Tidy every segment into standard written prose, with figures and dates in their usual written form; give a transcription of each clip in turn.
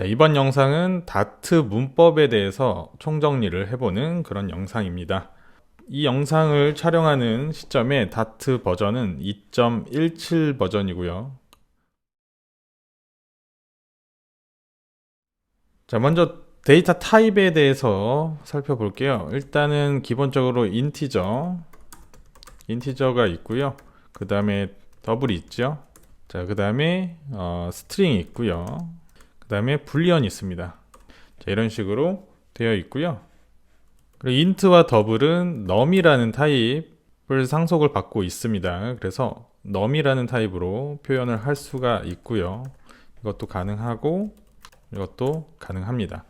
자, 이번 영상은 다트 문법에 대해서 총정리를 해보는 그런 영상입니다. 이 영상을 촬영하는 시점에 다트 버전은 2.17 버전이고요. 자, 먼저 데이터 타입에 대해서 살펴볼게요. 일단은 기본적으로 인티저가 있고요. 그 다음에 더블이 있죠. 자, 그 다음에 스트링이 있고요. 그 다음에 불리언이 있습니다. 자, 이런 식으로 되어 있고요. 그리고 인트와 더블은 num이라는 타입을 상속을 받고 있습니다. 그래서 num이라는 타입으로 표현을 할 수가 있고요. 이것도 가능하고 이것도 가능합니다.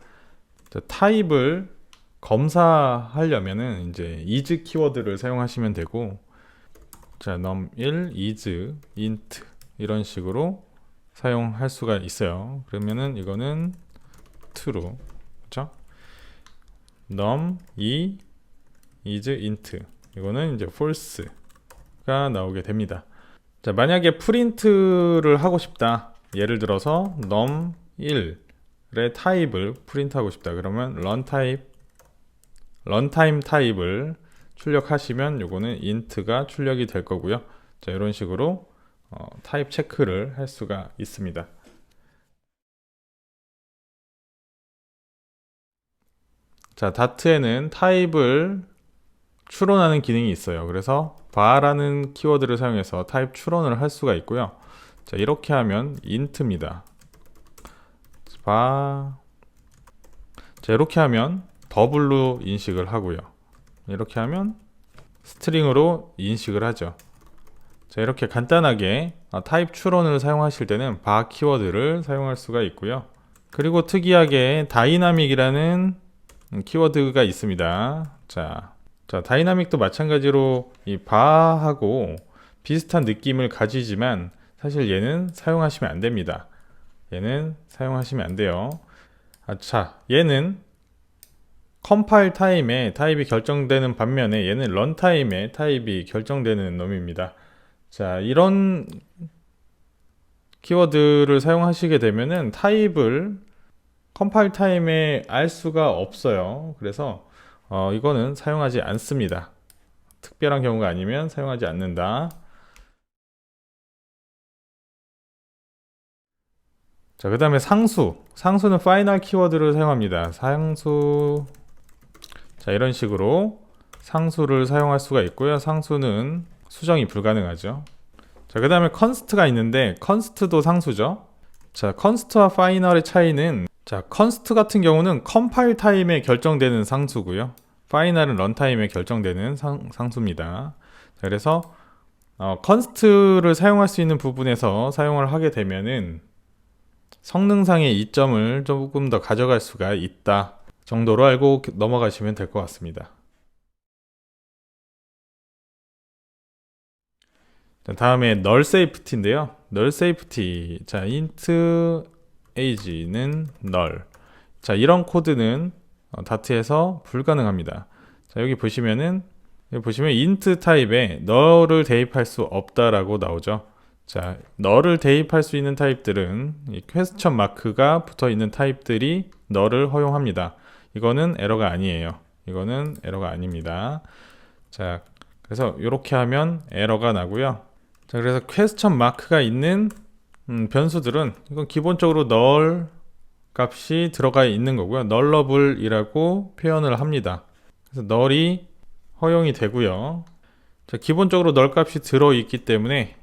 자, 타입을 검사하려면은 이제 is 키워드를 사용하시면 되고, 자, num1 is int 이런 식으로 사용할 수가 있어요. 그러면은 이거는 true, 그렇죠? num2 is int 이거는 이제 false가 나오게 됩니다. 자, 만약에 프린트를 하고 싶다, 예를 들어서 num1의 타입을 프린트하고 싶다, 그러면 런타임 타입을 출력하시면 요거는 int가 출력이 될 거고요. 자, 이런 식으로 타입 체크를 할 수가 있습니다. 자, 다트에는 타입을 추론하는 기능이 있어요. 그래서 var라는 키워드를 사용해서 타입 추론을 할 수가 있고요. 자, 이렇게 하면 int입니다. var. 자, 이렇게 하면 더블로 인식을 하고요. 이렇게 하면 스트링으로 인식을 하죠. 자, 이렇게 간단하게 타입 추론을 사용하실 때는 var 키워드를 사용할 수가 있고요. 그리고 특이하게 다이나믹이라는 키워드가 있습니다. 자, 다이나믹도 마찬가지로 이 var하고 비슷한 느낌을 가지지만 사실 얘는 사용하시면 안 됩니다. 얘는 사용하시면 안 돼요. 자, 얘는 컴파일 타임에 타입이 결정되는 반면에 얘는 런타임에 타입이 결정되는 놈입니다. 자, 이런 키워드를 사용하시게 되면은 타입을 컴파일 타임에 알 수가 없어요. 그래서 이거는 사용하지 않습니다. 특별한 경우가 아니면 사용하지 않는다. 자, 그 다음에 상수는 파이널 키워드를 사용합니다. 자, 이런 식으로 상수를 사용할 수가 있고요. 상수는 수정이 불가능하죠. 자, 그 다음에 const가 있는데 const도 상수죠. 자, const와 파이널의 차이는, 자, const 같은 경우는 컴파일 타임에 결정되는 상수고요. 파이널은 런타임에 결정되는 상수입니다. 자, 그래서 const를 사용할 수 있는 부분에서 사용을 하게 되면은 성능상의 이점을 조금 더 가져갈 수가 있다 정도로 알고 넘어가시면 될 것 같습니다. 자, 다음에 null safety인데요. null safety. 자, int age는 null. 자, 이런 코드는 다트에서 불가능합니다. 자, 여기 보시면 int 타입에 null을 대입할 수 없다라고 나오죠. 자, null을 대입할 수 있는 타입들은 이 퀘스천 마크가 붙어 있는 타입들이 null을 허용합니다. 이거는 에러가 아니에요. 이거는 에러가 아닙니다. 자, 그래서 이렇게 하면 에러가 나고요. 자, 그래서 퀘스천 마크가 있는 변수들은 이건 기본적으로 null 값이 들어가 있는 거고요. nullable이라고 표현을 합니다. 그래서 null이 허용이 되고요. 자, 기본적으로 null 값이 들어 있기 때문에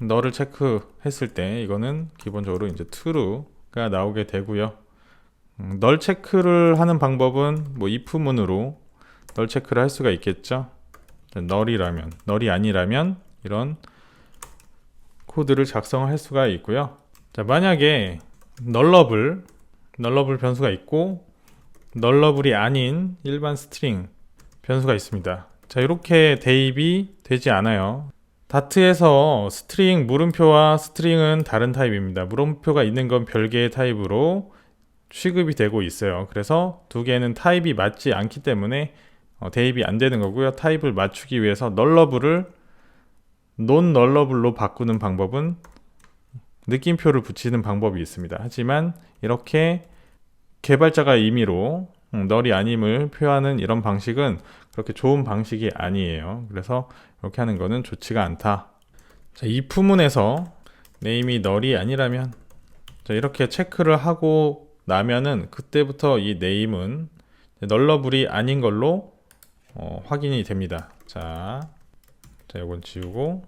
null을 체크했을 때 이거는 기본적으로 이제 true가 나오게 되고요. null 체크를 하는 방법은 뭐 if문으로 null 체크를 할 수가 있겠죠. 자, null이 아니라면 이런 코드를 작성을 할 수가 있고요. 자, 만약에 nullable 변수가 있고 nullable이 아닌 일반 스트링 변수가 있습니다. 자, 이렇게 대입이 되지 않아요. 다트에서 스트링 물음표와 스트링은 다른 타입입니다. 물음표가 있는 건 별개의 타입으로 취급이 되고 있어요. 그래서 두 개는 타입이 맞지 않기 때문에 대입이 안 되는 거고요. 타입을 맞추기 위해서 nullable을 non nullable로 바꾸는 방법은 느낌표를 붙이는 방법이 있습니다. 하지만 이렇게 개발자가 임의로 널이 아님을 표하는 이런 방식은 그렇게 좋은 방식이 아니에요. 그래서 이렇게 하는 거는 좋지가 않다. 자, if문에서 네임이 널이 아니라면, 자, 이렇게 체크를 하고 나면은 그때부터 이 네임은 널러블이 아닌 걸로 확인이 됩니다. 자, 이건 지우고,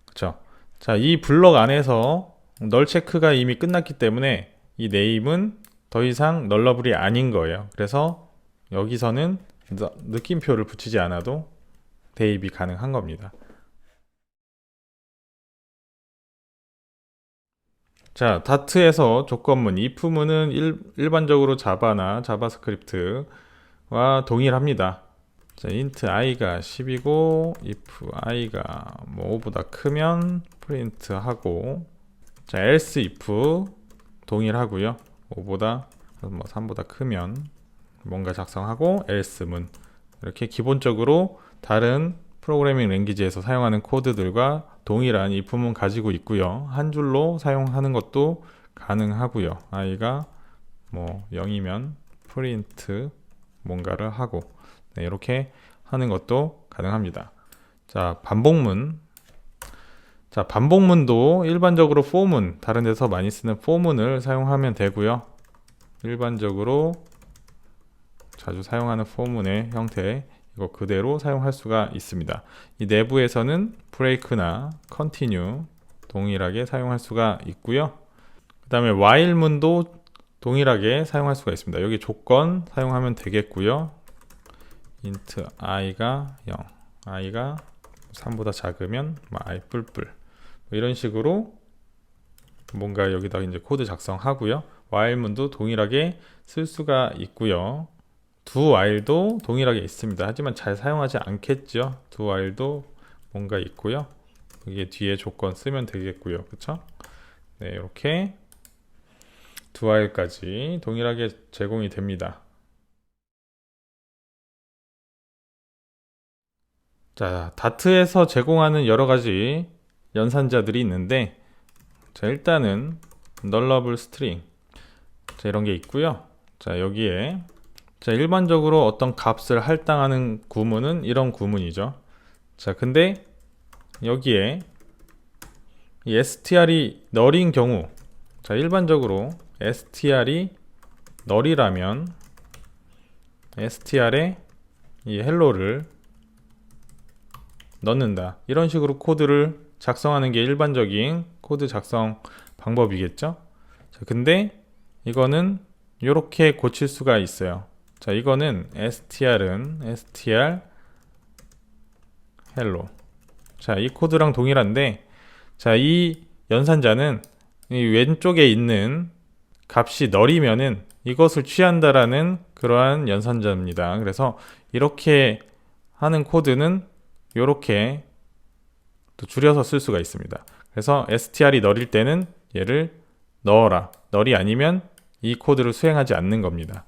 그쵸? 자, 이 블럭 안에서 널 체크가 이미 끝났기 때문에 이 네임은 더 이상 널러블이 아닌 거예요. 그래서 여기서는 느낌표를 붙이지 않아도 대입이 가능한 겁니다. 자, 다트에서 조건문, if문은 일반적으로 자바나 자바스크립트와 동일합니다. 자, int i가 10이고 if i가 뭐 5보다 크면 프린트 하고, 자, else if 동일하고요. 5보다 뭐 3보다 크면 뭔가 작성하고 else문, 이렇게 기본적으로 다른 프로그래밍 랭귀지에서 사용하는 코드들과 동일한 if문 가지고 있고요. 한 줄로 사용하는 것도 가능하고요. i가 뭐 0이면 프린트 뭔가를 하고, 네, 이렇게 하는 것도 가능합니다. 자, 반복문. 자, 반복문도 일반적으로 for문, 다른 데서 많이 쓰는 for문을 사용하면 되고요. 일반적으로 자주 사용하는 for문의 형태, 이거 그대로 사용할 수가 있습니다. 이 내부에서는 break나 continue 동일하게 사용할 수가 있고요. 그 다음에 while문도 동일하게 사용할 수가 있습니다. 여기 조건 사용하면 되겠고요. int i가 0, i가 3보다 작으면 i 뿔뿔, 이런 식으로 뭔가 여기다 이제 코드 작성하고요. while문도 동일하게 쓸 수가 있고요. do while도 동일하게 있습니다. 하지만 잘 사용하지 않겠죠. do while도 뭔가 있고요. 이게 뒤에 조건 쓰면 되겠고요. 그쵸? 네, 이렇게 do while까지 동일하게 제공이 됩니다. 자, 다트에서 제공하는 여러 가지 연산자들이 있는데, 자, 일단은 nullable string, 자, 이런 게 있고요. 자, 여기에 자, 일반적으로 어떤 값을 할당하는 구문은 이런 구문이죠. 자, 근데 여기에 이 str이 널인 경우, 자, 일반적으로 str이 널이라면 str에 이 hello를 넣는다, 이런 식으로 코드를 작성하는 게 일반적인 코드 작성 방법이겠죠. 자, 근데 이거는 이렇게 고칠 수가 있어요. 자, 이거는 str은 str hello. 자, 이 코드랑 동일한데, 자, 이 연산자는 이 왼쪽에 있는 값이 널이면은 이것을 취한다라는 그러한 연산자입니다. 그래서 이렇게 하는 코드는 이렇게 또 줄여서 쓸 수가 있습니다. 그래서 str이 널일 때는 얘를 넣어라, 널이 아니면 이 코드를 수행하지 않는 겁니다.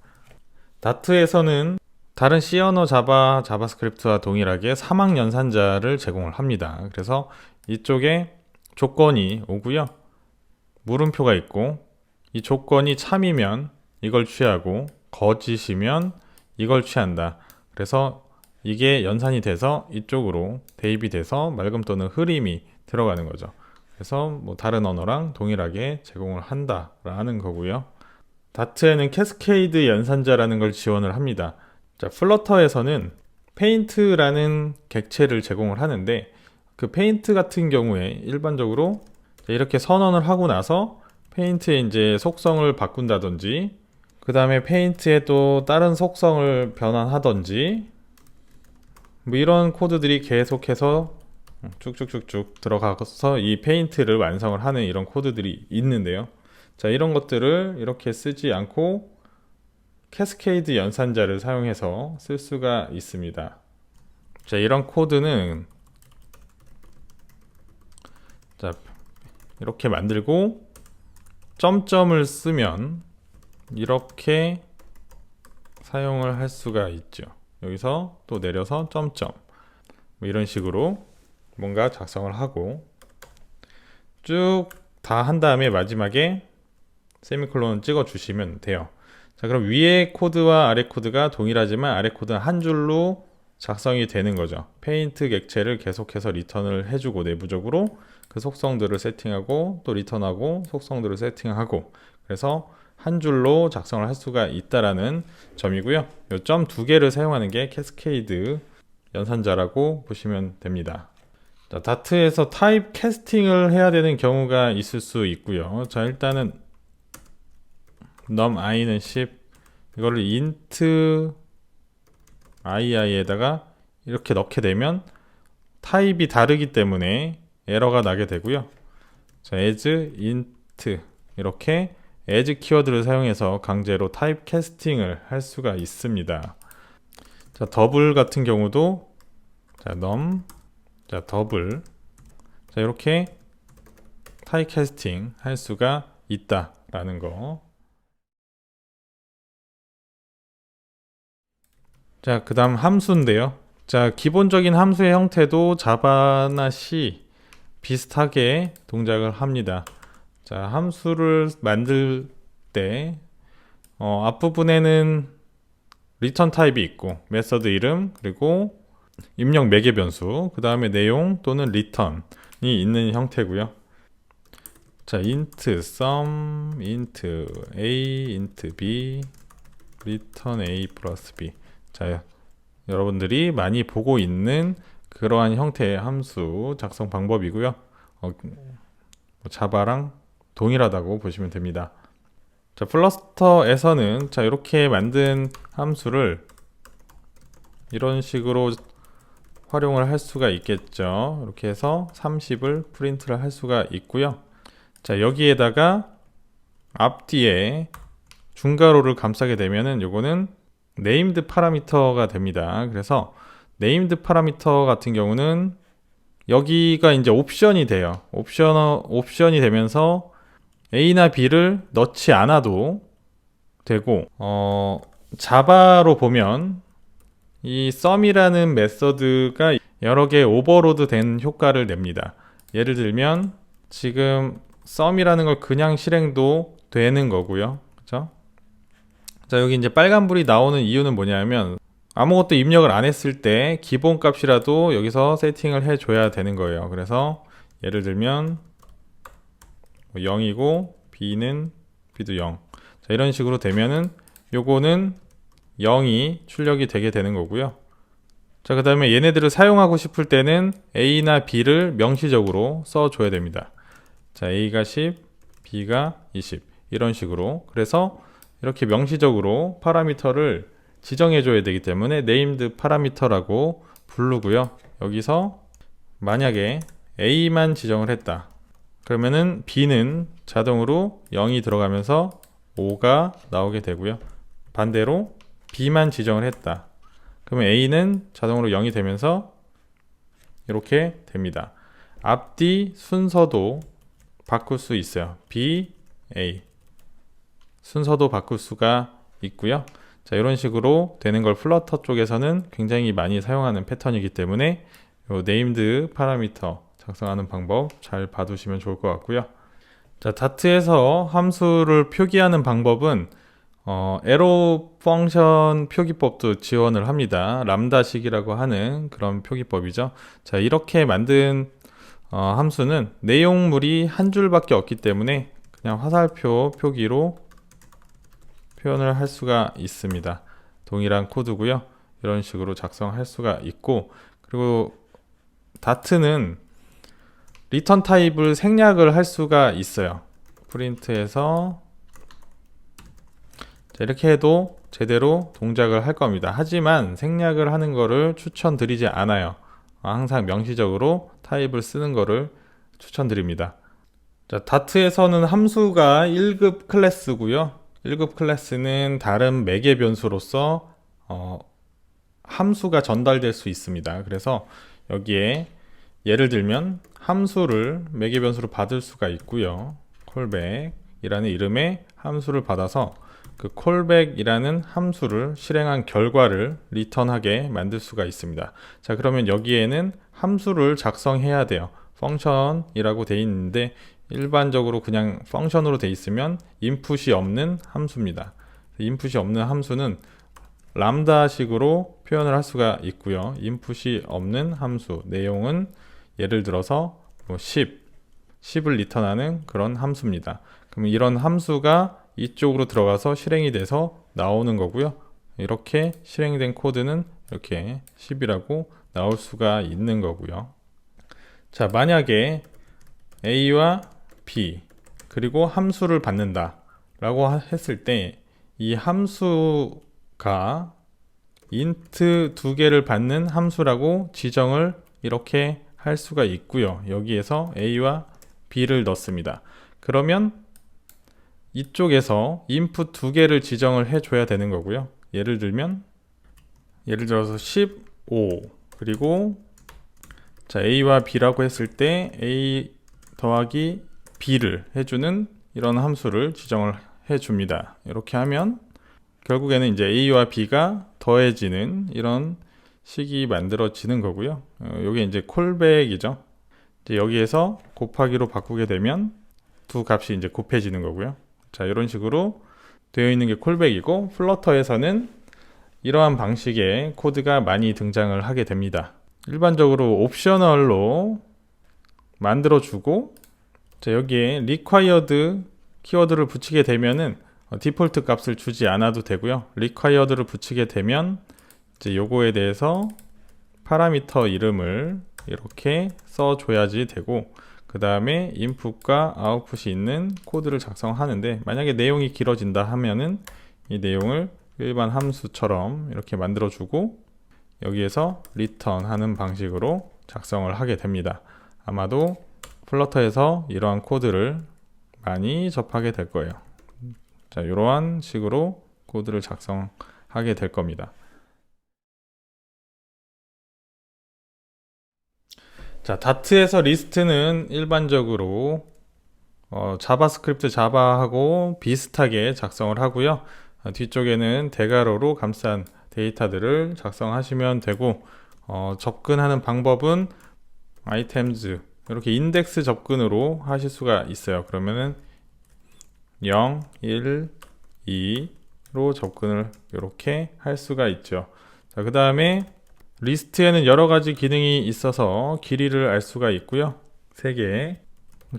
다트에서는 다른 C 언어 자바, 자바스크립트와 동일하게 사막 연산자를 제공을 합니다. 그래서 이쪽에 조건이 오고요. 물음표가 있고, 이 조건이 참이면 이걸 취하고 거짓이면 이걸 취한다. 그래서 이게 연산이 돼서 이쪽으로 대입이 돼서 맑음 또는 흐림이 들어가는 거죠. 그래서 뭐 다른 언어랑 동일하게 제공을 한다라는 거고요. 다트에는 캐스케이드 연산자라는 걸 지원을 합니다. 자, 플러터에서는 페인트라는 객체를 제공을 하는데, 그 페인트 같은 경우에 일반적으로 이렇게 선언을 하고 나서 페인트의 이제 속성을 바꾼다든지, 그 다음에 페인트에 또 다른 속성을 변환하든지, 뭐 이런 코드들이 계속해서 쭉쭉쭉쭉 들어가서 이 페인트를 완성을 하는 이런 코드들이 있는데요. 자, 이런 것들을 이렇게 쓰지 않고 캐스케이드 연산자를 사용해서 쓸 수가 있습니다. 자, 이런 코드는 자, 이렇게 만들고 점점을 쓰면 이렇게 사용을 할 수가 있죠. 여기서 또 내려서 점점, 뭐 이런 식으로 뭔가 작성을 하고 쭉 다 한 다음에 마지막에 세미콜론 찍어 주시면 돼요. 자, 그럼 위에 코드와 아래 코드가 동일하지만 아래 코드는 한 줄로 작성이 되는 거죠. 페인트 객체를 계속해서 리턴을 해주고 내부적으로 그 속성들을 세팅하고 또 리턴하고 속성들을 세팅하고, 그래서 한 줄로 작성을 할 수가 있다라는 점이고요. 이 점 두 개를 사용하는 게 캐스케이드 연산자라고 보시면 됩니다. 자, 다트에서 타입 캐스팅을 해야 되는 경우가 있을 수 있고요. 자, 일단은 num i는 10, 이거를 int ii에다가 이렇게 넣게 되면 타입이 다르기 때문에 에러가 나게 되고요. 자, as int 이렇게 as 키워드를 사용해서 강제로 타입 캐스팅을 할 수가 있습니다. 자, 더블 같은 경우도 자, num 자, 더블 자, 이렇게 타입 캐스팅 할 수가 있다라는 거. 자, 그 다음 함수인데요. 자, 기본적인 함수의 형태도 자바나 C 비슷하게 동작을 합니다. 자, 함수를 만들 때 앞부분에는 리턴 타입이 있고 메서드 이름 그리고 입력 매개 변수, 그 다음에 내용 또는 리턴이 있는 형태고요. 자, int sum, int a, int b, return a 플러스 b. 자, 여러분들이 많이 보고 있는 그러한 형태의 함수 작성 방법이고요. 자바랑 동일하다고 보시면 됩니다. 자, 플러스터에서는 자, 이렇게 만든 함수를 이런 식으로 활용을 할 수가 있겠죠. 이렇게 해서 30을 프린트를 할 수가 있고요. 자, 여기에다가 앞뒤에 중괄호를 감싸게 되면은 요거는 네임드 파라미터가 됩니다. 그래서 네임드 파라미터 같은 경우는 여기가 이제 옵션이 돼요. 옵션이 되면서 A나 B를 넣지 않아도 되고, 자바로 보면 이 sum이라는 메서드가 여러 개 오버로드 된 효과를 냅니다. 예를 들면 지금 sum이라는 걸 그냥 실행도 되는 거고요. 그렇죠? 자, 여기 이제 빨간불이 나오는 이유는 뭐냐면 아무것도 입력을 안 했을 때 기본 값이라도 여기서 세팅을 해줘야 되는 거예요. 그래서 예를 들면 0이고 B도 0. 자, 이런 식으로 되면은 요거는 0이 출력이 되게 되는 거고요. 자, 그 다음에 얘네들을 사용하고 싶을 때는 A나 B를 명시적으로 써줘야 됩니다. 자, A가 10, B가 20 이런 식으로. 그래서 이렇게 명시적으로 파라미터를 지정해줘야 되기 때문에 네임드 파라미터라고 부르고요. 여기서 만약에 A만 지정을 했다. 그러면은 B는 자동으로 0이 들어가면서 5가 나오게 되고요. 반대로 B만 지정을 했다. 그러면 A는 자동으로 0이 되면서 이렇게 됩니다. 앞뒤 순서도 바꿀 수 있어요. B, A 순서도 바꿀 수가 있고요. 자, 이런 식으로 되는 걸 플러터 쪽에서는 굉장히 많이 사용하는 패턴이기 때문에 요 네임드 파라미터 작성하는 방법 잘 봐두시면 좋을 것 같고요. 자, 다트에서 함수를 표기하는 방법은 에로 펑션 표기법도 지원을 합니다. 람다식이라고 하는 그런 표기법이죠. 자, 이렇게 만든 함수는 내용물이 한 줄밖에 없기 때문에 그냥 화살표 표기로 표현을 할 수가 있습니다. 동일한 코드고요. 이런 식으로 작성할 수가 있고, 그리고 다트는 리턴 타입을 생략을 할 수가 있어요. 프린트에서 자, 이렇게 해도 제대로 동작을 할 겁니다. 하지만 생략을 하는 거를 추천드리지 않아요. 항상 명시적으로 타입을 쓰는 거를 추천드립니다. 자, 다트에서는 함수가 1급 클래스고요. 1급 클래스는 다른 매개 변수로서 함수가 전달될 수 있습니다. 그래서 여기에 예를 들면 함수를 매개 변수로 받을 수가 있고요. 콜백이라는 이름의 함수를 받아서 그 콜백이라는 함수를 실행한 결과를 리턴하게 만들 수가 있습니다. 자, 그러면 여기에는 함수를 작성해야 돼요. 펑션이라고 되어 있는데 일반적으로 그냥 펑션으로 돼 있으면 인풋이 없는 함수입니다. 인풋이 없는 함수는 람다식으로 표현을 할 수가 있고요. 인풋이 없는 함수 내용은 예를 들어서 10을 리턴하는 그런 함수입니다. 그러면 이런 함수가 이쪽으로 들어가서 실행이 돼서 나오는 거고요. 이렇게 실행된 코드는 이렇게 10이라고 나올 수가 있는 거고요. 자, 만약에 A와 B 그리고 함수를 받는다 라고 했을 때 이 함수가 int 두 개를 받는 함수라고 지정을 이렇게 할 수가 있고요. 여기에서 A와 B를 넣습니다. 그러면 이쪽에서 input 두 개를 지정을 해줘야 되는 거고요. 예를 들어서 15 그리고 자, A와 B라고 했을 때 A 더하기 B를 해주는 이런 함수를 지정을 해줍니다. 이렇게 하면 결국에는 이제 A와 B가 더해지는 이런 식이 만들어지는 거고요. 이게 이제 콜백이죠. 이제 여기에서 곱하기로 바꾸게 되면 두 값이 이제 곱해지는 거고요. 자, 이런 식으로 되어 있는 게 콜백이고, 플러터에서는 이러한 방식의 코드가 많이 등장을 하게 됩니다. 일반적으로 옵셔널로 만들어주고, 자, 여기에 required 키워드를 붙이게 되면은 디폴트 값을 주지 않아도 되고요. required를 붙이게 되면 이제 요거에 대해서 파라미터 이름을 이렇게 써줘야지 되고, 그 다음에 인풋과 아웃풋이 있는 코드를 작성하는데, 만약에 내용이 길어진다 하면은 이 내용을 일반 함수처럼 이렇게 만들어주고 여기에서 return 하는 방식으로 작성을 하게 됩니다. 아마도 플러터에서 이러한 코드를 많이 접하게 될 거예요. 자, 이러한 식으로 코드를 작성하게 될 겁니다. 자, 다트에서 리스트는 일반적으로 자바스크립트 자바하고 비슷하게 작성을 하고요. 뒤쪽에는 대괄호로 감싼 데이터들을 작성하시면 되고, 접근하는 방법은 items 이렇게 인덱스 접근으로 하실 수가 있어요. 그러면은 0, 1, 2로 접근을 이렇게 할 수가 있죠. 자, 그 다음에 리스트에는 여러 가지 기능이 있어서 길이를 알 수가 있고요. 3개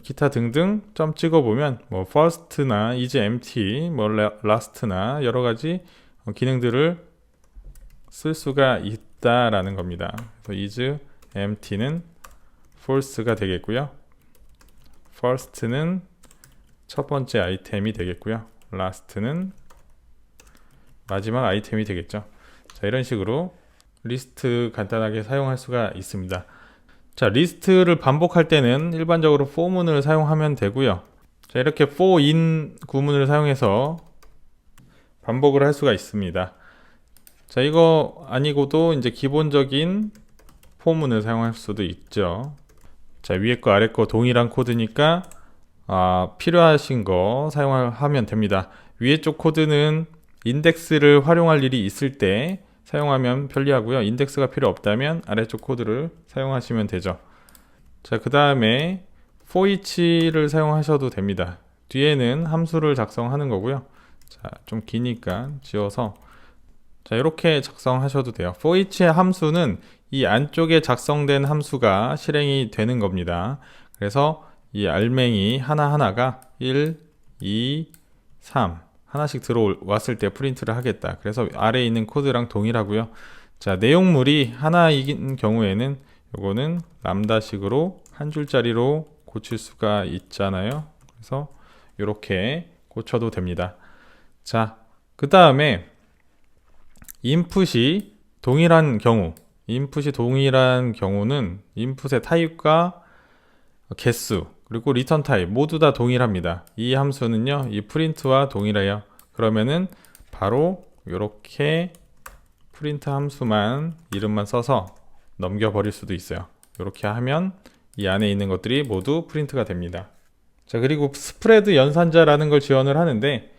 기타 등등 점 찍어보면 뭐 first나 is empty, 뭐 last나 여러 가지 기능들을 쓸 수가 있다라는 겁니다. 그래서 is empty는 false가 되겠고요. first는 첫 번째 아이템이 되겠고요. last는 마지막 아이템이 되겠죠. 자, 이런 식으로 리스트 간단하게 사용할 수가 있습니다. 자, 리스트를 반복할 때는 일반적으로 for문을 사용하면 되고요. 자, 이렇게 for-in 구문을 사용해서 반복을 할 수가 있습니다. 자, 이거 아니고도 이제 기본적인 for문을 사용할 수도 있죠. 자, 위에 거 아래 거 동일한 코드니까 필요하신 거 사용하면 됩니다. 위에 쪽 코드는 인덱스를 활용할 일이 있을 때 사용하면 편리하고요. 인덱스가 필요 없다면 아래쪽 코드를 사용하시면 되죠. 자, 그 다음에 for each를 사용하셔도 됩니다. 뒤에는 함수를 작성하는 거고요. 자, 좀 기니까 지워서 자, 이렇게 작성하셔도 돼요. for each의 함수는 이 안쪽에 작성된 함수가 실행이 되는 겁니다. 그래서 이 알맹이 하나하나가 1, 2, 3 하나씩 들어왔을 때 프린트를 하겠다. 그래서 아래에 있는 코드랑 동일하고요. 자, 내용물이 하나인 경우에는 요거는 람다식으로 한 줄짜리로 고칠 수가 있잖아요. 그래서 이렇게 고쳐도 됩니다. 자, 그 다음에 인풋이 동일한 경우는 인풋의 타입과 개수 그리고 리턴 타입 모두 다 동일합니다. 이 함수는요, 이 프린트와 동일해요. 그러면은 바로 이렇게 프린트 함수만 이름만 써서 넘겨버릴 수도 있어요. 이렇게 하면 이 안에 있는 것들이 모두 프린트가 됩니다. 자, 그리고 스프레드 연산자라는 걸 지원을 하는데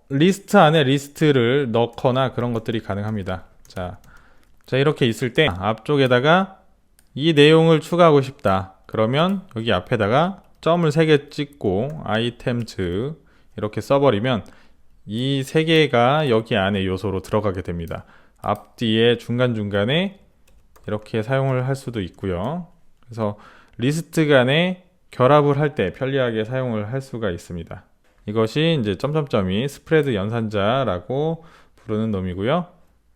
리스트 안에 리스트를 넣거나 그런 것들이 가능합니다. 자, 이렇게 있을 때 앞쪽에다가 이 내용을 추가하고 싶다. 그러면 여기 앞에다가 점을 3개 찍고 아이템즈 이렇게 써버리면 이 3개가 여기 안에 요소로 들어가게 됩니다. 앞뒤에 중간중간에 이렇게 사용을 할 수도 있고요. 그래서 리스트 간에 결합을 할 때 편리하게 사용을 할 수가 있습니다. 이것이 이제 점점점이 스프레드 연산자라고 부르는 놈이고요.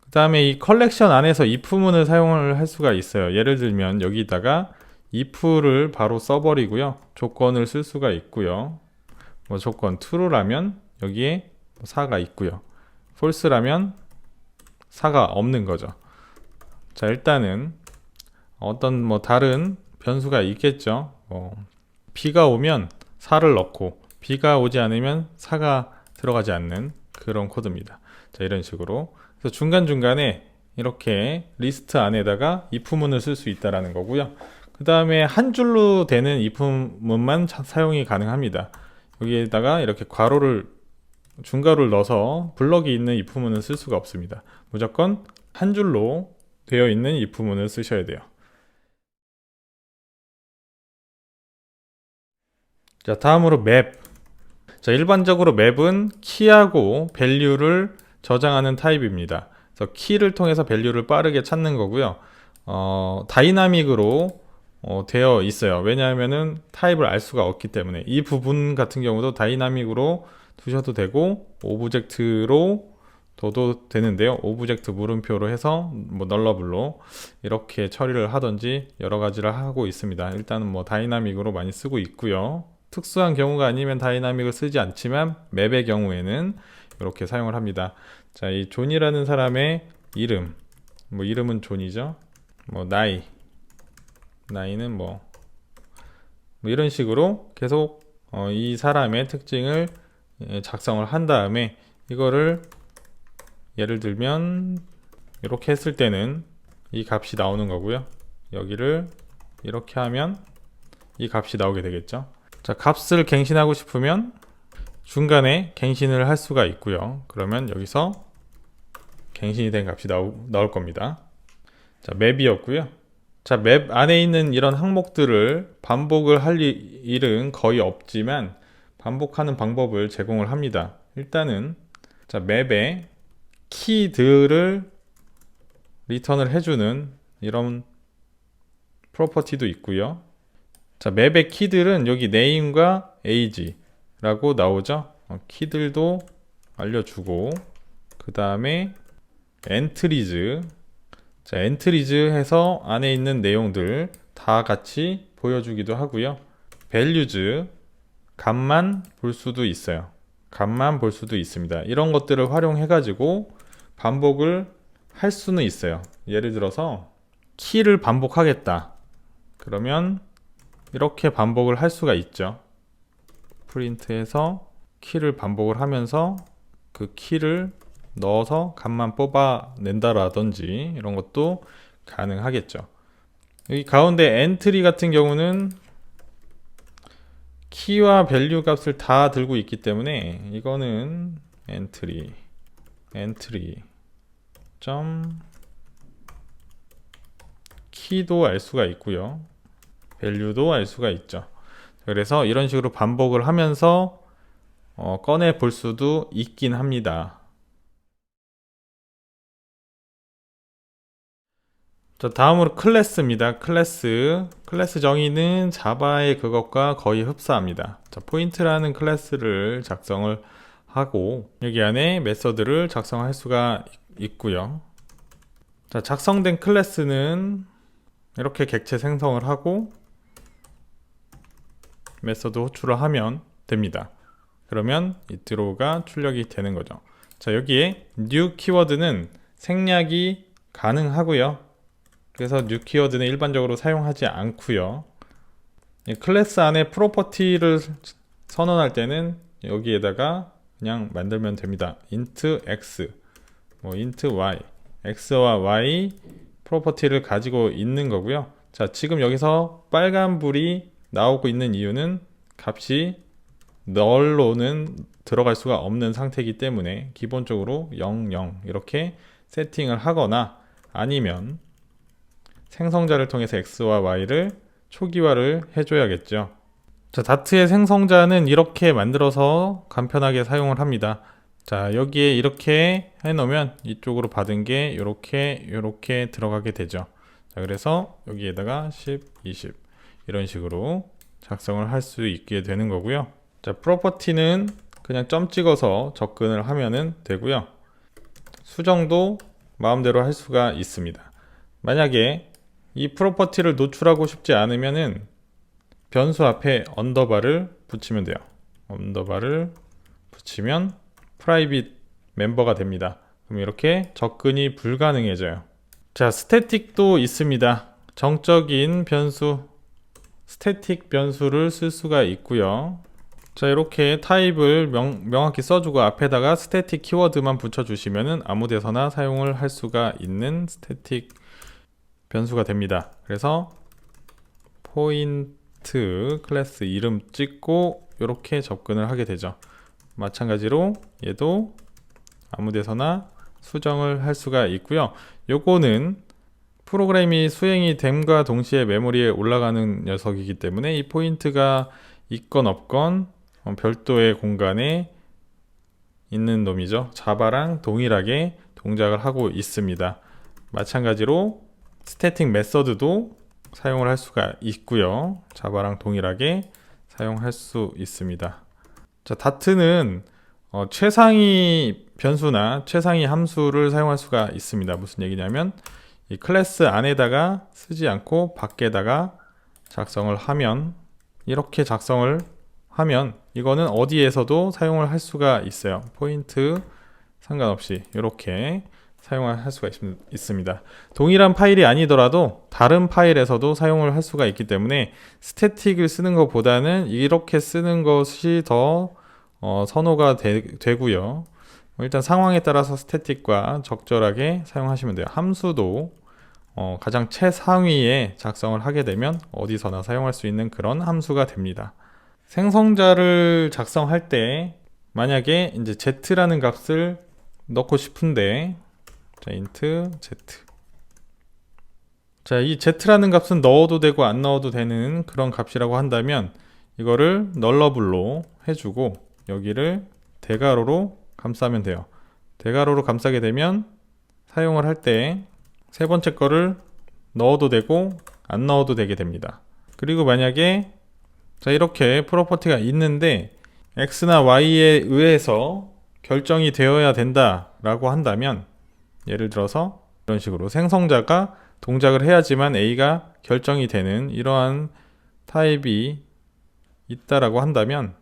그 다음에 이 컬렉션 안에서 if문을 사용을 할 수가 있어요. 예를 들면 여기다가 if를 바로 써버리고요. 조건을 쓸 수가 있고요. 뭐 조건 true라면 여기에 4가 있고요. false라면 4가 없는 거죠. 자, 일단은 어떤 뭐 다른 변수가 있겠죠. b가 오면 4를 넣고 b가 오지 않으면 4가 들어가지 않는 그런 코드입니다. 자, 이런 식으로. 그래서 중간중간에 이렇게 리스트 안에다가 if문을 쓸 수 있다라는 거고요. 그 다음에 한 줄로 되는 if문만 사용이 가능합니다. 여기에다가 이렇게 중괄호를 넣어서 블럭이 있는 if문은 쓸 수가 없습니다. 무조건 한 줄로 되어 있는 if문을 쓰셔야 돼요. 자, 다음으로 맵. 자, 일반적으로 맵은 키하고 밸류를 저장하는 타입입니다. 그래서 키를 통해서 밸류를 빠르게 찾는 거고요. 다이나믹으로 되어 있어요. 왜냐하면은 타입을 알 수가 없기 때문에. 이 부분 같은 경우도 다이나믹으로 두셔도 되고 오브젝트로 둬도 되는데요. 오브젝트 물음표로 해서 뭐 널러블로 이렇게 처리를 하든지 여러 가지를 하고 있습니다. 일단은 뭐 다이나믹으로 많이 쓰고 있고요. 특수한 경우가 아니면 다이나믹을 쓰지 않지만 맵의 경우에는 이렇게 사용을 합니다. 자, 이 존이라는 사람의 이름, 뭐 이름은 존이죠. 뭐 나이는 뭐 이런 식으로 계속 이 사람의 특징을 작성을 한 다음에 이거를 예를 들면 이렇게 했을 때는 이 값이 나오는 거고요. 여기를 이렇게 하면 이 값이 나오게 되겠죠. 자, 값을 갱신하고 싶으면 중간에 갱신을 할 수가 있고요. 그러면 여기서 갱신이 된 값이 나올 겁니다. 자, 맵이었고요. 자, 맵 안에 있는 이런 항목들을 반복을 할 일은 거의 없지만 반복하는 방법을 제공을 합니다. 일단은 자, 맵에 키들을 리턴을 해주는 이런 프로퍼티도 있고요. 자, 맵의 키들은 여기 name과 age라고 나오죠. 키들도 알려주고 그 다음에 entries. 자, entries 해서 안에 있는 내용들 다 같이 보여주기도 하고요. values 값만 볼 수도 있어요. 값만 볼 수도 있습니다. 이런 것들을 활용해 가지고 반복을 할 수는 있어요. 예를 들어서 키를 반복하겠다. 그러면 이렇게 반복을 할 수가 있죠. 프린트해서 키를 반복을 하면서 그 키를 넣어서 값만 뽑아낸다라든지 이런 것도 가능하겠죠. 여기 가운데 엔트리 같은 경우는 키와 밸류 값을 다 들고 있기 때문에 이거는 엔트리 점 키도 알 수가 있고요. 밸류도 알 수가 있죠. 그래서 이런 식으로 반복을 하면서 꺼내 볼 수도 있긴 합니다. 자, 다음으로 클래스입니다. 클래스 정의는 자바의 그것과 거의 흡사합니다. 자, 포인트라는 클래스를 작성을 하고 여기 안에 메서드를 작성할 수가 있고요. 자, 작성된 클래스는 이렇게 객체 생성을 하고 메서드 호출을 하면 됩니다. 그러면 이 드로우가 출력이 되는 거죠. 자, 여기에 new 키워드는 생략이 가능하고요. 그래서 new 키워드는 일반적으로 사용하지 않고요. 클래스 안에 프로퍼티를 선언할 때는 여기에다가 그냥 만들면 됩니다. int x, int y, x와 y 프로퍼티를 가지고 있는 거고요. 자, 지금 여기서 빨간 불이 나오고 있는 이유는 값이 null로는 들어갈 수가 없는 상태이기 때문에 기본적으로 0, 0 이렇게 세팅을 하거나 아니면 생성자를 통해서 x와 y를 초기화를 해줘야겠죠. 자, 다트의 생성자는 이렇게 만들어서 간편하게 사용을 합니다. 자, 여기에 이렇게 해놓으면 이쪽으로 받은 게 이렇게 들어가게 되죠. 자, 그래서 여기에다가 10, 20 이런 식으로 작성을 할 수 있게 되는 거고요. 자, 프로퍼티는 그냥 점 찍어서 접근을 하면은 되고요. 수정도 마음대로 할 수가 있습니다. 만약에 이 프로퍼티를 노출하고 싶지 않으면은 변수 앞에 언더바를 붙이면 돼요. 언더바를 붙이면 프라이빗 멤버가 됩니다. 그럼 이렇게 접근이 불가능해져요. 자, 스태틱도 있습니다. 정적인 변수, 스태틱 변수를 쓸 수가 있고요. 자, 이렇게 타입을 명확히 써주고 앞에다가 스태틱 키워드만 붙여주시면은 아무 데서나 사용을 할 수가 있는 스태틱 변수가 됩니다. 그래서 포인트 클래스 이름 찍고 이렇게 접근을 하게 되죠. 마찬가지로 얘도 아무 데서나 수정을 할 수가 있고요. 요거는 프로그램이 수행이 됨과 동시에 메모리에 올라가는 녀석이기 때문에 이 포인트가 있건 없건 별도의 공간에 있는 놈이죠. 자바랑 동일하게 동작을 하고 있습니다. 마찬가지로 스태틱 메서드도 사용을 할 수가 있고요. 자바랑 동일하게 사용할 수 있습니다. 자, 다트는 최상위 변수나 최상위 함수를 사용할 수가 있습니다. 무슨 얘기냐면 이 클래스 안에다가 쓰지 않고 밖에다가 작성을 하면 이렇게 작성을 하면 이거는 어디에서도 사용을 할 수가 있어요. 포인트 상관없이 이렇게 사용을 할 수가 있습니다. 동일한 파일이 아니더라도 다른 파일에서도 사용을 할 수가 있기 때문에 스태틱을 쓰는 것보다는 이렇게 쓰는 것이 더 선호가 되고요. 일단 상황에 따라서 스태틱과 적절하게 사용하시면 돼요. 함수도 가장 최상위에 작성을 하게 되면 어디서나 사용할 수 있는 그런 함수가 됩니다. 생성자를 작성할 때 만약에 이제 z라는 값을 넣고 싶은데 자, int z. 자, 이 z라는 값은 넣어도 되고 안 넣어도 되는 그런 값이라고 한다면 이거를 널러블로 해주고 여기를 대괄호로 감싸면 돼요. 대괄호로 감싸게 되면 사용을 할 때 세 번째 거를 넣어도 되고 안 넣어도 되게 됩니다. 그리고 만약에 자, 이렇게 프로퍼티가 있는데 x나 y에 의해서 결정이 되어야 된다 라고 한다면 예를 들어서 이런 식으로 생성자가 동작을 해야지만 a가 결정이 되는 이러한 타입이 있다라고 한다면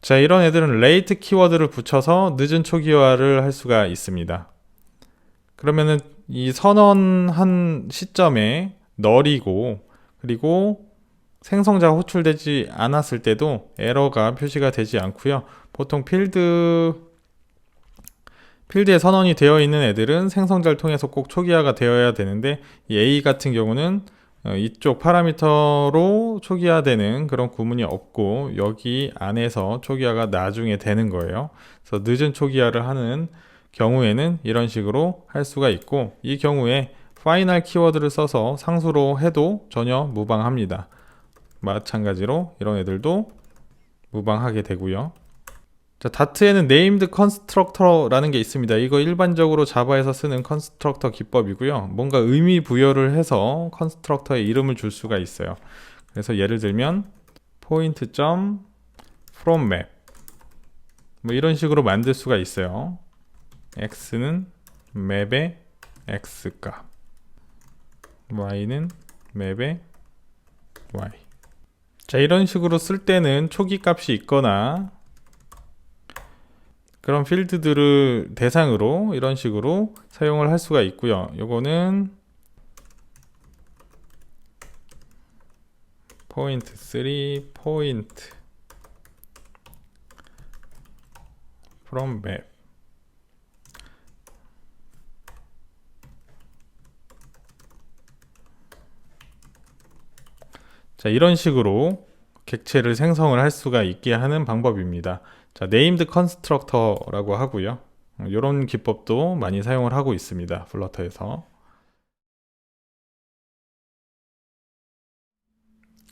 자, 이런 애들은 late 키워드를 붙여서 늦은 초기화를 할 수가 있습니다. 그러면은 이 선언한 시점에 널이고 그리고 생성자가 호출되지 않았을 때도 에러가 표시가 되지 않고요. 보통 필드에 선언이 되어 있는 애들은 생성자를 통해서 꼭 초기화가 되어야 되는데 이 A 같은 경우는 이쪽 파라미터로 초기화되는 그런 구문이 없고 여기 안에서 초기화가 나중에 되는 거예요. 그래서 늦은 초기화를 하는 경우에는 이런 식으로 할 수가 있고 이 경우에 파이널 키워드를 써서 상수로 해도 전혀 무방합니다. 마찬가지로 이런 애들도 무방하게 되고요. 자, 다트에는 named constructor라는 게 있습니다. 이거 일반적으로 자바에서 쓰는 컨스트럭터 기법이고요. 뭔가 의미 부여를 해서 컨스트럭터의 이름을 줄 수가 있어요. 그래서 예를 들면 point.fromMap 뭐 이런 식으로 만들 수가 있어요. x는 맵의 x값, y는 맵의 y. 자, 이런 식으로 쓸 때는 초기 값이 있거나 그런 필드들을 대상으로 이런 식으로 사용을 할 수가 있고요. 요거는 포인트 3 포인트 from map. 자, 이런 식으로 객체를 생성을 할 수가 있게 하는 방법입니다. 자, named constructor라고 하고요. 이런 기법도 많이 사용을 하고 있습니다. 플러터에서.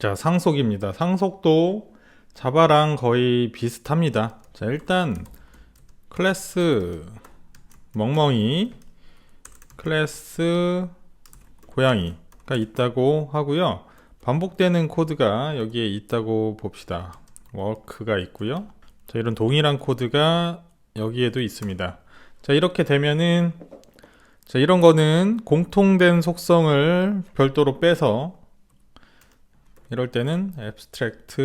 자, 상속입니다. 상속도 자바랑 거의 비슷합니다. 자, 일단 클래스 멍멍이, 클래스 고양이가 있다고 하고요. 반복되는 코드가 여기에 있다고 봅시다. 워크가 있고요. 자, 이런 동일한 코드가 여기에도 있습니다. 자, 이렇게 되면은, 자, 이런 거는 공통된 속성을 별도로 빼서, 이럴 때는 abstract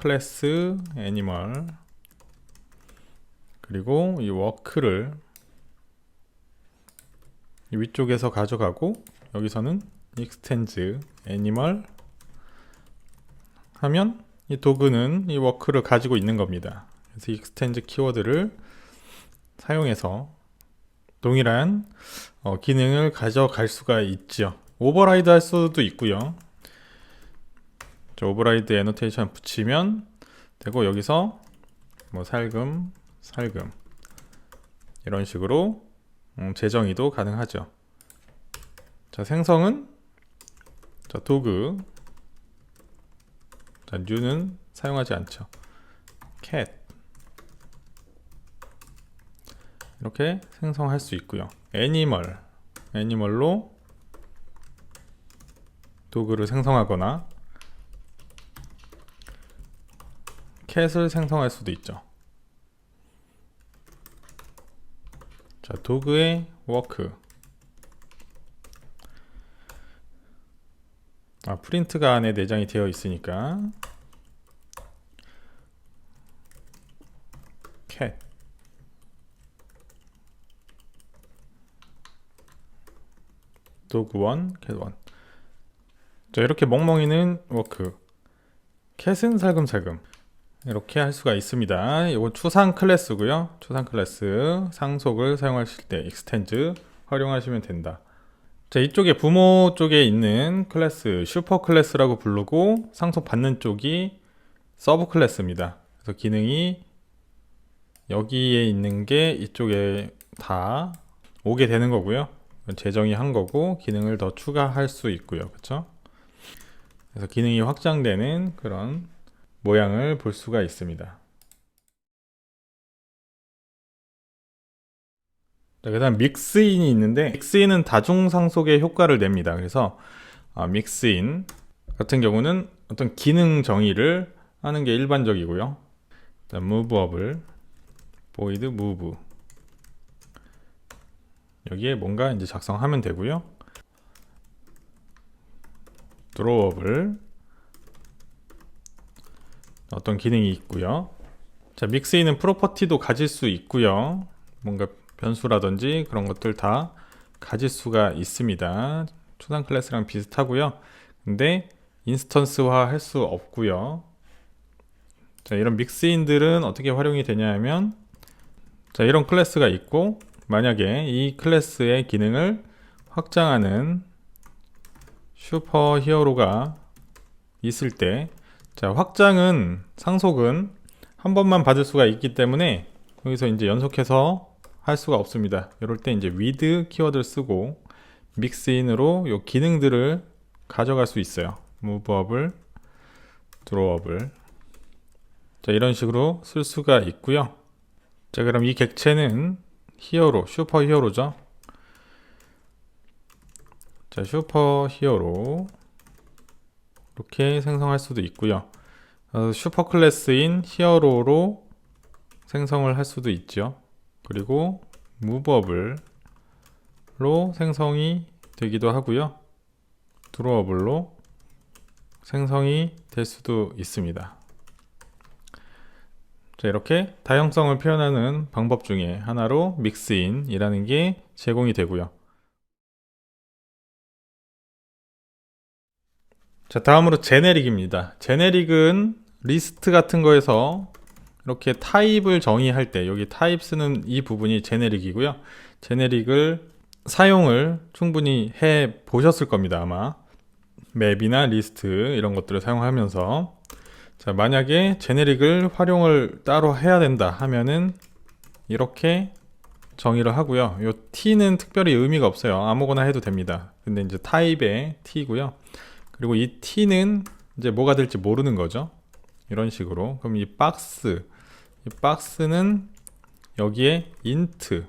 class animal, 그리고 이 워크를 이 위쪽에서 가져가고, 여기서는 extends animal 하면 이 도구는 이 워크를 가지고 있는 겁니다. 그래서 extends 키워드를 사용해서 동일한 기능을 가져갈 수가 있죠. 오버라이드 할 수도 있고요. 오버라이드 애노테이션 붙이면 되고, 여기서 뭐 살금 이런 식으로 재정의도 가능하죠. 자, 생성은 자, 도구, 자, new는 사용하지 않죠. cat 이렇게 생성할 수 있고요. 애니멀로 도구를 생성하거나 cat을 생성할 수도 있죠. 자, 도구의 워크, 프린트가 안에 내장이 되어 있으니까 cat 도구1 cat1. 자, 이렇게 멍멍이는 워크, cat은 살금살금 이렇게 할 수가 있습니다. 이건 추상 클래스고요. 추상 클래스 상속을 사용하실 때 extends 활용하시면 된다. 자, 이쪽에 부모 쪽에 있는 클래스 슈퍼 클래스라고 부르고, 상속 받는 쪽이 서브 클래스입니다. 그래서 기능이 여기에 있는 게 이쪽에 다 오게 되는 거고요. 재정의 한 거고, 기능을 더 추가할 수 있고요. 그렇죠? 그래서 기능이 확장되는 그런 모양을 볼 수가 있습니다. 자, 그 다음 믹스인이 있는데, 믹스인은 다중상속의 효과를 냅니다. 그래서 믹스인 같은 경우는 어떤 기능 정의를 하는 게 일반적이고요. 자, move업을 void move 여기에 뭔가 이제 작성하면 되고요. draw업을 어떤 기능이 있고요. 자, 믹스인은 프로퍼티도 가질 수 있고요. 뭔가 변수라든지 그런 것들 다 가질 수가 있습니다. 초단 클래스랑 비슷하고요. 근데 인스턴스화 할 수 없고요. 자, 이런 믹스인들은 어떻게 활용이 되냐 하면, 자, 이런 클래스가 있고, 만약에 이 클래스의 기능을 확장하는 슈퍼 히어로가 있을 때, 자, 확장은 상속은 한 번만 받을 수가 있기 때문에 여기서 이제 연속해서 할 수가 없습니다. 이럴 때 이제 with 키워드를 쓰고 믹스인으로 요 기능들을 가져갈 수 있어요. move업을, draw업을. 자, 이런 식으로 쓸 수가 있고요. 자, 그럼 이 객체는 히어로, 슈퍼 히어로죠. 자, 슈퍼 히어로 이렇게 생성할 수도 있고요. 슈퍼 클래스인 히어로로 생성을 할 수도 있죠. 그리고 무버블로 생성이 되기도 하고요. 드로어블로 생성이 될 수도 있습니다. 자, 이렇게 다양성을 표현하는 방법 중에 하나로 믹스인이라는 게 제공이 되고요. 자, 다음으로 제네릭입니다. 제네릭은 리스트 같은 거에서 이렇게 타입을 정의할 때 여기 타입 쓰는 이 부분이 제네릭이고요. 제네릭을 사용을 충분히 해 보셨을 겁니다. 아마 맵이나 리스트 이런 것들을 사용하면서, 자, 만약에 제네릭을 활용을 따로 해야 된다 하면은 이렇게 정의를 하고요. 요 t는 특별히 의미가 없어요. 아무거나 해도 됩니다. 근데 이제 타입의 t고요. 그리고 이 t는 이제 뭐가 될지 모르는 거죠. 이런 식으로. 그럼 이 박스는 여기에 int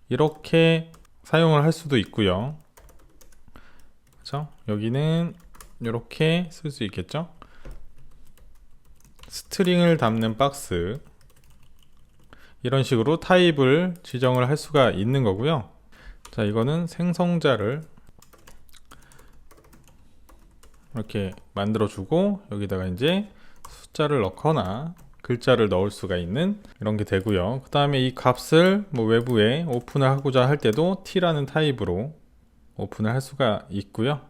이렇게 사용을 할 수도 있고요. 그렇죠? 여기는 이렇게 쓸 수 있겠죠. 스트링을 담는 박스, 이런 식으로 타입을 지정을 할 수가 있는 거고요. 자, 이거는 생성자를 이렇게 만들어 주고 여기다가 이제 숫자를 넣거나 글자를 넣을 수가 있는 이런 게 되고요. 그 다음에 이 값을 뭐 외부에 오픈을 하고자 할 때도 t라는 타입으로 오픈을 할 수가 있고요.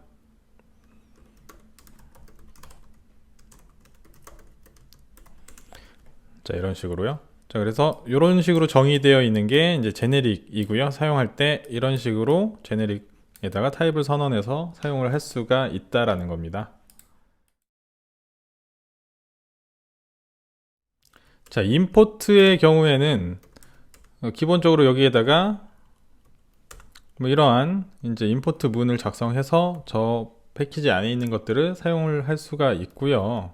자, 이런 식으로요. 자, 그래서 이런 식으로 정의되어 있는 게 이제 제네릭이고요. 사용할 때 이런 식으로 제네릭에다가 타입을 선언해서 사용을 할 수가 있다라는 겁니다. 자, 임포트의 경우에는 기본적으로 여기에다가 뭐 이러한 이제 임포트 문을 작성해서 저 패키지 안에 있는 것들을 사용을 할 수가 있고요.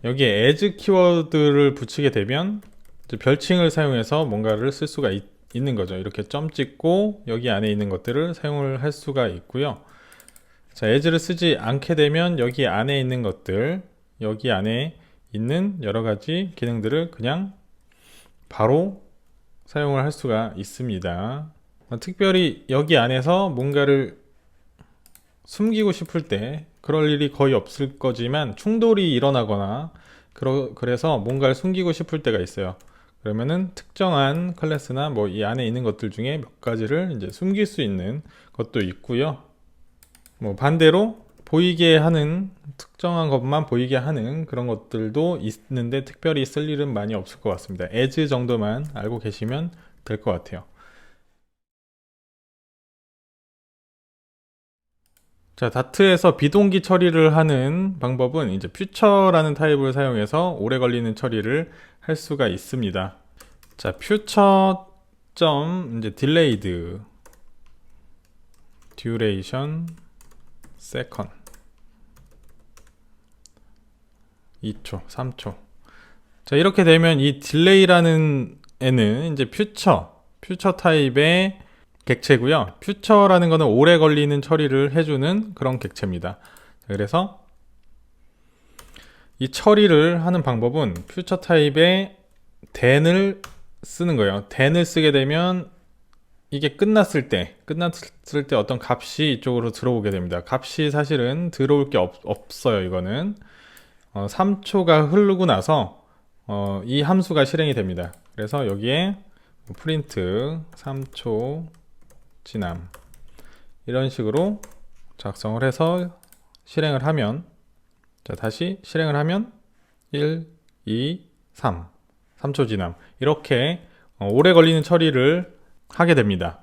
여기에 as 키워드를 붙이게 되면 이제 별칭을 사용해서 뭔가를 쓸 수가 있는 거죠. 이렇게 점 찍고 여기 안에 있는 것들을 사용을 할 수가 있고요. 자, as를 쓰지 않게 되면 여기 안에 있는 것들, 여기 안에 있는 여러 가지 기능들을 그냥 바로 사용을 할 수가 있습니다. 특별히 여기 안에서 뭔가를 숨기고 싶을 때 그럴 일이 거의 없을 거지만 충돌이 일어나거나 그래서 뭔가를 숨기고 싶을 때가 있어요. 그러면은 특정한 클래스나 뭐 이 안에 있는 것들 중에 몇 가지를 이제 숨길 수 있는 것도 있고요. 뭐 반대로 보이게 하는, 특정한 것만 보이게 하는 그런 것들도 있는데 특별히 쓸 일은 많이 없을 것 같습니다. as 정도만 알고 계시면 될 것 같아요. 자, 다트에서 비동기 처리를 하는 방법은 이제 future라는 타입을 사용해서 오래 걸리는 처리를 할 수가 있습니다. 자, future 이제 delayed duration second 2초, 3초. 자, 이렇게 되면 이 delay라는 애는 이제 future 타입의 객체고요. future라는 거는 오래 걸리는 처리를 해주는 그런 객체입니다. 그래서 이 처리를 하는 방법은 future 타입의 then을 쓰는 거예요. then을 쓰게 되면 이게 끝났을 때 어떤 값이 이쪽으로 들어오게 됩니다. 값이 사실은 들어올 게 없어요. 이거는 3초가 흐르고 나서 이 함수가 실행이 됩니다. 그래서 여기에 프린트 3초 지남 이런 식으로 작성을 해서 실행을 하면, 자, 다시 실행을 하면 1, 2, 3초 지남 이렇게 오래 걸리는 처리를 하게 됩니다.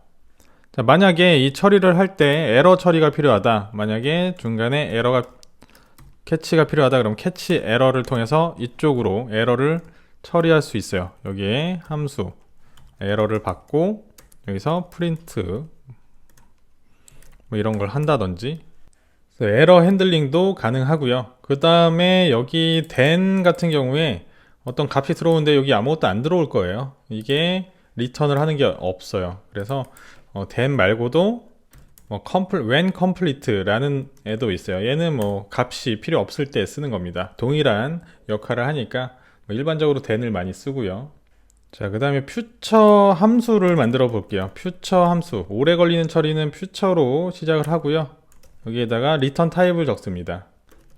자, 만약에 이 처리를 할 때 에러 처리가 필요하다, 만약에 중간에 에러가 캐치가 필요하다, 그럼 캐치 에러를 통해서 이쪽으로 에러를 처리할 수 있어요. 여기에 함수 에러를 받고 여기서 프린트 뭐 이런 걸 한다든지 에러 핸들링도 가능하고요. 그 다음에 여기 then 같은 경우에 어떤 값이 들어오는데 여기 아무것도 안 들어올 거예요. 이게 리턴을 하는 게 없어요. 그래서 then 말고도 뭐 when complete라는 애도 있어요. 얘는 뭐 값이 필요 없을 때 쓰는 겁니다. 동일한 역할을 하니까 뭐 일반적으로 then을 많이 쓰고요. 자, 그 다음에 future 함수를 만들어 볼게요. future 함수, 오래 걸리는 처리는 future로 시작을 하고요. 여기에다가 return 타입을 적습니다.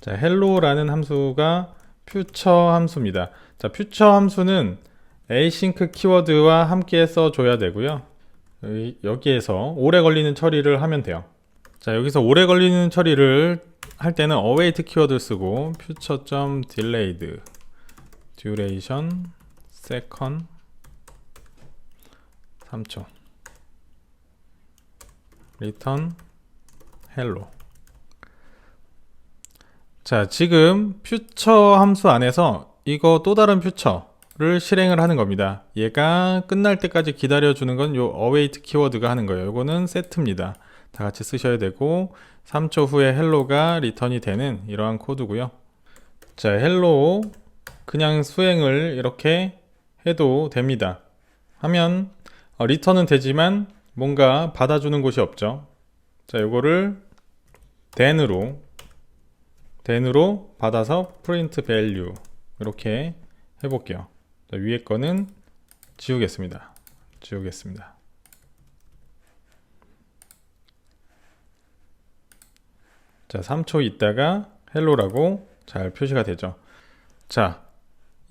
자, hello라는 함수가 future 함수입니다. 자, future 함수는 async 키워드와 함께 써줘야 되고요. 여기에서 오래 걸리는 처리를 하면 돼요. 자, 여기서 오래 걸리는 처리를 할 때는 await 키워드 쓰고 future.delayed duration second 3초 return hello. 자, 지금 future 함수 안에서 이거 또 다른 future를 실행을 하는 겁니다. 얘가 끝날 때까지 기다려주는 건 요 await 키워드가 하는 거예요. 이거는 set입니다. 다 같이 쓰셔야 되고 3초 후에 헬로가 리턴이 되는 이러한 코드고요. 자, 헬로 그냥 수행을 이렇게 해도 됩니다. 하면 리턴은 되지만 뭔가 받아주는 곳이 없죠. 자, 요거를 then으로 받아서 print value 이렇게 해볼게요. 자, 위에 거는 지우겠습니다. 자, 3초 있다가 헬로라고 잘 표시가 되죠. 자,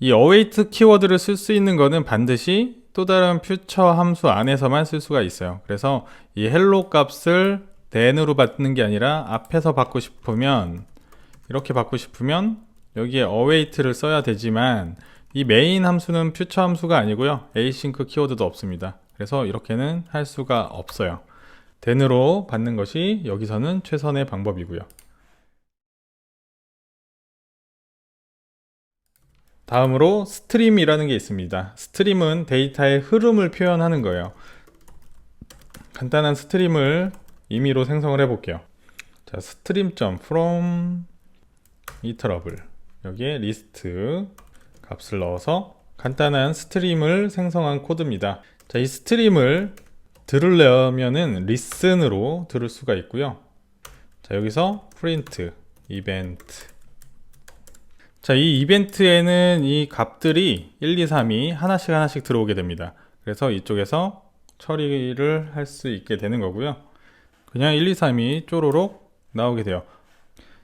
이 await 키워드를 쓸 수 있는 거는 반드시 또 다른 퓨처 함수 안에서만 쓸 수가 있어요. 그래서 이 헬로 값을 then으로 받는 게 아니라 앞에서 받고 싶으면 이렇게 받고 싶으면 여기에 await를 써야 되지만 이 메인 함수는 퓨처 함수가 아니고요. async 키워드도 없습니다. 그래서 이렇게는 할 수가 없어요. then으로 받는 것이 여기서는 최선의 방법이고요. 다음으로 스트림이라는 게 있습니다. 스트림은 데이터의 흐름을 표현하는 거예요. 간단한 스트림을 임의로 생성을 해 볼게요. 자, stream.from interval 여기에 리스트 값을 넣어서 간단한 스트림을 생성한 코드입니다. 자, 이 스트림을 들으려면은 listen으로 들을 수가 있고요. 자, 여기서 print event. 자, 이 이벤트에는 이 값들이 1, 2, 3이 하나씩 들어오게 됩니다. 그래서 이쪽에서 처리를 할 수 있게 되는 거고요. 그냥 1, 2, 3이 쪼로록 나오게 돼요.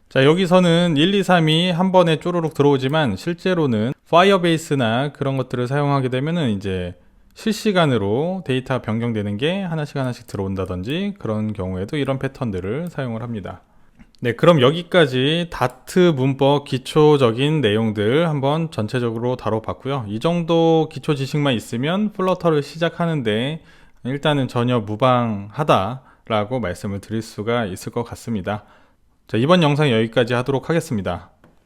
자, 여기서는 1, 2, 3이 한 번에 쪼로록 들어오지만 실제로는 파이어베이스나 그런 것들을 사용하게 되면은 이제 실시간으로 데이터 변경되는 게 하나씩 들어온다든지 그런 경우에도 이런 패턴들을 사용을 합니다. 네, 그럼 여기까지 다트 문법 기초적인 내용들 한번 전체적으로 다뤄봤고요. 이 정도 기초 지식만 있으면 플러터를 시작하는데 일단은 전혀 무방하다라고 말씀을 드릴 수가 있을 것 같습니다. 자, 이번 영상 여기까지 하도록 하겠습니다.